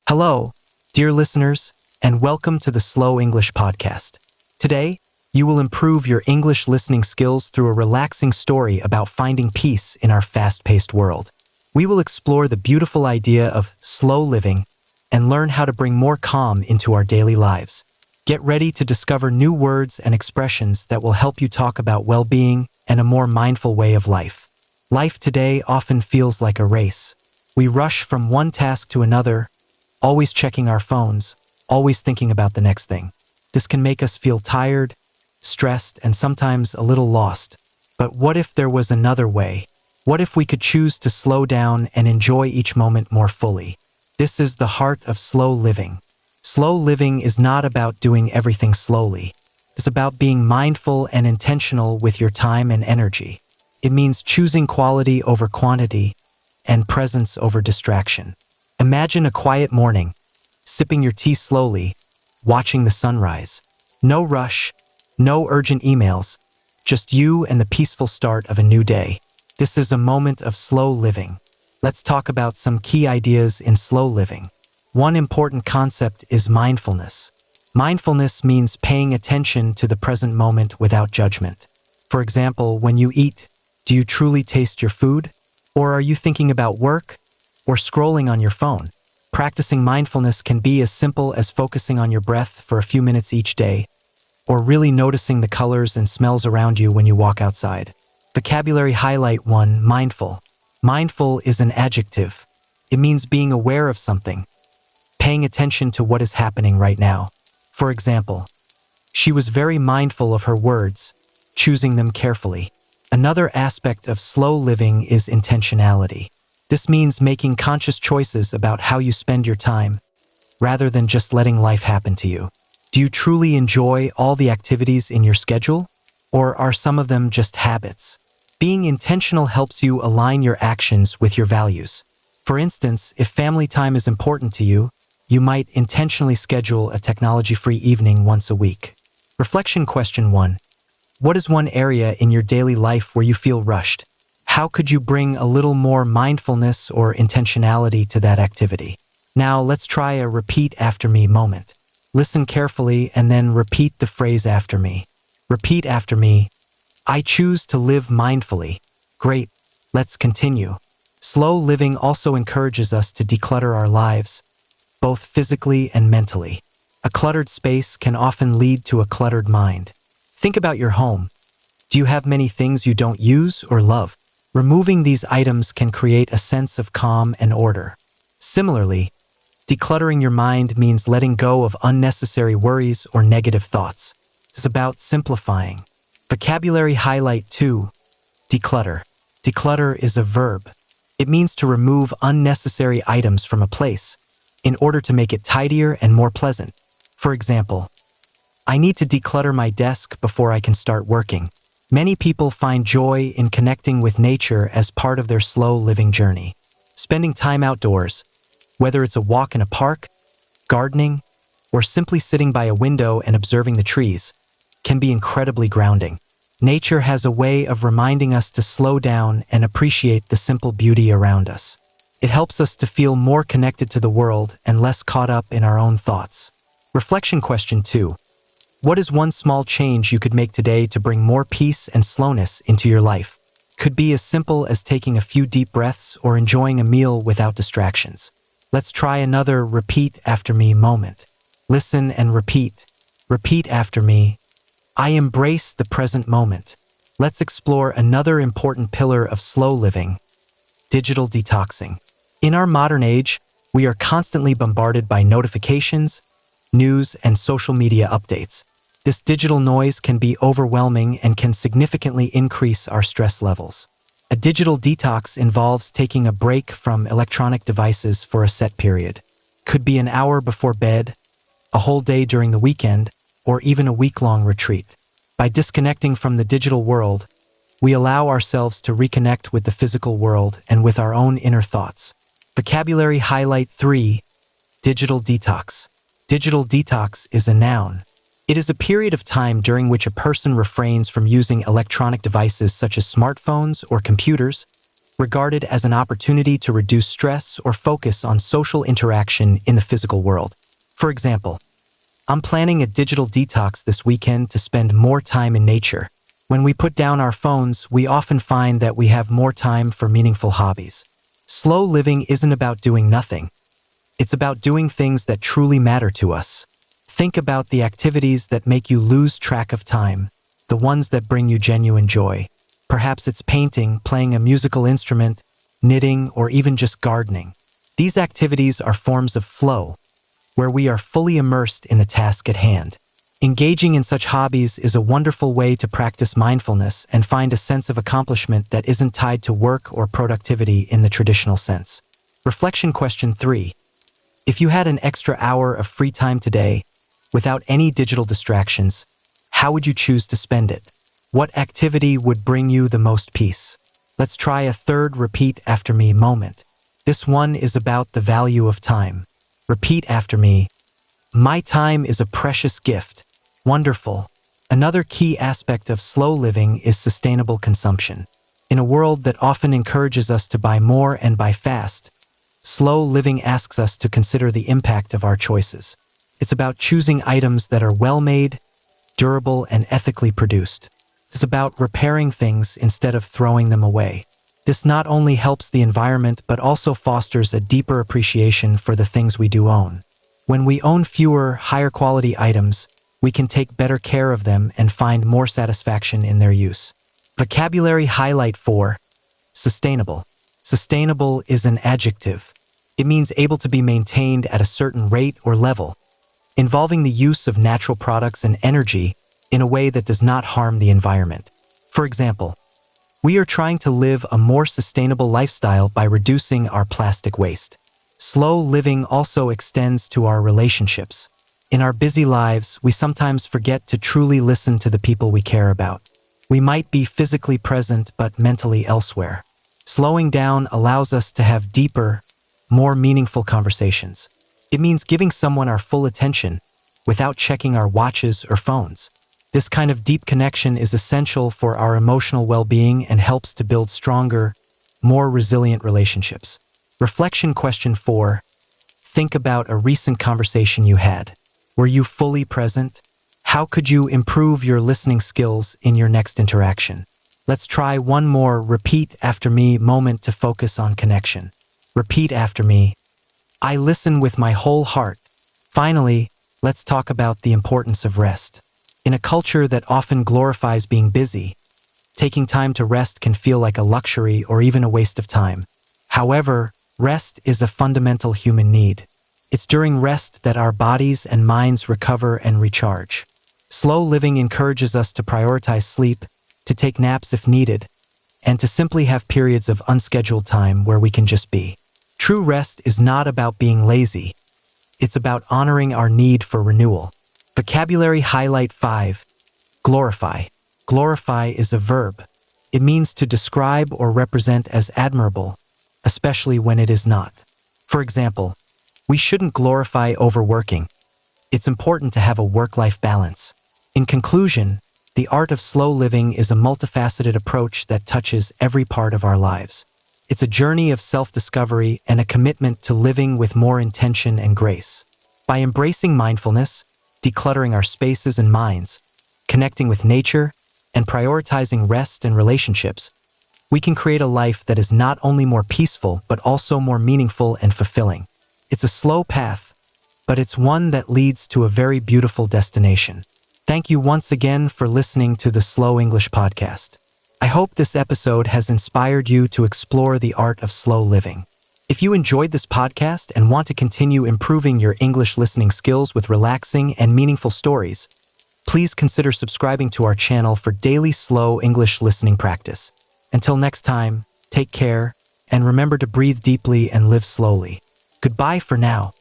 Hello, dear listeners, and welcome to the Slow English Podcast. Today, you will improve your English listening skills through a relaxing story about finding peace in our fast-paced world. We will explore the beautiful idea of slow living and learn how to bring more calm into our daily lives. Get ready to discover new words and expressions that will help you talk about well-being and a more mindful way of life. Life today often feels like a race. We rush from one task to another, always checking our phones, always thinking about the next thing. This can make us feel tired, stressed, and sometimes a little lost. But what if there was another way? What if we could choose to slow down and enjoy each moment more fully? This is the heart of slow living. Slow living is not about doing everything slowly. It's about being mindful and intentional with your time and energy. It means choosing quality over quantity and presence over distraction. Imagine a quiet morning, sipping your tea slowly, watching the sunrise. No rush, no urgent emails, just you and the peaceful start of a new day. This is a moment of slow living. Let's talk about some key ideas in slow living. One important concept is mindfulness. Mindfulness means paying attention to the present moment without judgment. For example, when you eat, do you truly taste your food? Or are you thinking about work or scrolling on your phone? Practicing mindfulness can be as simple as focusing on your breath for a few minutes each day, or really noticing the colors and smells around you when you walk outside. Vocabulary highlight 1. Mindful. Mindful is an adjective. It means being aware of something, paying attention to what is happening right now. For example, she was very mindful of her words, choosing them carefully. Another aspect of slow living is intentionality. This means making conscious choices about how you spend your time, rather than just letting life happen to you. Do you truly enjoy all the activities in your schedule? Or are some of them just habits? Being intentional helps you align your actions with your values. For instance, if family time is important to you, you might intentionally schedule a technology-free evening once a week. Reflection question 1. What is one area in your daily life where you feel rushed? How could you bring a little more mindfulness or intentionality to that activity? Now let's try a repeat after me moment. Listen carefully and then repeat the phrase after me. Repeat after me. I choose to live mindfully. Great. Let's continue. Slow living also encourages us to declutter our lives, both physically and mentally. A cluttered space can often lead to a cluttered mind. Think about your home. Do you have many things you don't use or love? Removing these items can create a sense of calm and order. Similarly, decluttering your mind means letting go of unnecessary worries or negative thoughts. It's about simplifying. Vocabulary highlight 2. Declutter. Declutter is a verb. It means to remove unnecessary items from a place in order to make it tidier and more pleasant. For example, I need to declutter my desk before I can start working. Many people find joy in connecting with nature as part of their slow living journey. Spending time outdoors, whether it's a walk in a park, gardening, or simply sitting by a window and observing the trees, can be incredibly grounding. Nature has a way of reminding us to slow down and appreciate the simple beauty around us. It helps us to feel more connected to the world and less caught up in our own thoughts. Reflection question 2. What is one small change you could make today to bring more peace and slowness into your life? Could be as simple as taking a few deep breaths or enjoying a meal without distractions. Let's try another repeat after me moment. Listen and repeat. Repeat after me. I embrace the present moment. Let's explore another important pillar of slow living: digital detoxing. In our modern age, we are constantly bombarded by notifications, news, and social media updates. This digital noise can be overwhelming and can significantly increase our stress levels. A digital detox involves taking a break from electronic devices for a set period. Could be an hour before bed, a whole day during the weekend, or even a week-long retreat. By disconnecting from the digital world, we allow ourselves to reconnect with the physical world and with our own inner thoughts. Vocabulary highlight 3. Digital detox. Digital detox is a noun. It is a period of time during which a person refrains from using electronic devices such as smartphones or computers regarded as an opportunity to reduce stress or focus on social interaction in the physical world. For example, I'm planning a digital detox this weekend to spend more time in nature. When we put down our phones, we often find that we have more time for meaningful hobbies. Slow living isn't about doing nothing. It's about doing things that truly matter to us. Think about the activities that make you lose track of time, the ones that bring you genuine joy. Perhaps it's painting, playing a musical instrument, knitting, or even just gardening. These activities are forms of flow, where we are fully immersed in the task at hand. Engaging in such hobbies is a wonderful way to practice mindfulness and find a sense of accomplishment that isn't tied to work or productivity in the traditional sense. Reflection question 3. If you had an extra hour of free time today, without any digital distractions, how would you choose to spend it? What activity would bring you the most peace? Let's try a third repeat after me moment. This one is about the value of time. Repeat after me. My time is a precious gift. Wonderful. Another key aspect of slow living is sustainable consumption. In a world that often encourages us to buy more and buy fast, slow living asks us to consider the impact of our choices. It's about choosing items that are well-made, durable, and ethically produced. It's about repairing things instead of throwing them away. This not only helps the environment but also fosters a deeper appreciation for the things we do own. When we own fewer, higher quality items, we can take better care of them and find more satisfaction in their use. Vocabulary highlight 4. Sustainable. Sustainable is an adjective. It means able to be maintained at a certain rate or level, involving the use of natural products and energy in a way that does not harm the environment. For example, we are trying to live a more sustainable lifestyle by reducing our plastic waste. Slow living also extends to our relationships. In our busy lives, we sometimes forget to truly listen to the people we care about. We might be physically present but mentally elsewhere. Slowing down allows us to have deeper, more meaningful conversations. It means giving someone our full attention without checking our watches or phones. This kind of deep connection is essential for our emotional well-being and helps to build stronger, more resilient relationships. Reflection question 4. Think about a recent conversation you had. Were you fully present? How could you improve your listening skills in your next interaction? Let's try one more repeat after me moment to focus on connection. Repeat after me. I listen with my whole heart. Finally, let's talk about the importance of rest. In a culture that often glorifies being busy, taking time to rest can feel like a luxury or even a waste of time. However, rest is a fundamental human need. It's during rest that our bodies and minds recover and recharge. Slow living encourages us to prioritize sleep, to take naps if needed, and to simply have periods of unscheduled time where we can just be. True rest is not about being lazy. It's about honoring our need for renewal. Vocabulary highlight 5. Glorify. Glorify is a verb. It means to describe or represent as admirable, especially when it is not. For example, we shouldn't glorify overworking. It's important to have a work-life balance. In conclusion, the art of slow living is a multifaceted approach that touches every part of our lives. It's a journey of self-discovery and a commitment to living with more intention and grace. By embracing mindfulness, decluttering our spaces and minds, connecting with nature, and prioritizing rest and relationships, we can create a life that is not only more peaceful but also more meaningful and fulfilling. It's a slow path, but it's one that leads to a very beautiful destination. Thank you once again for listening to the Slow English Podcast. I hope this episode has inspired you to explore the art of slow living. If you enjoyed this podcast and want to continue improving your English listening skills with relaxing and meaningful stories, please consider subscribing to our channel for daily slow English listening practice. Until next time, take care, and remember to breathe deeply and live slowly. Goodbye for now.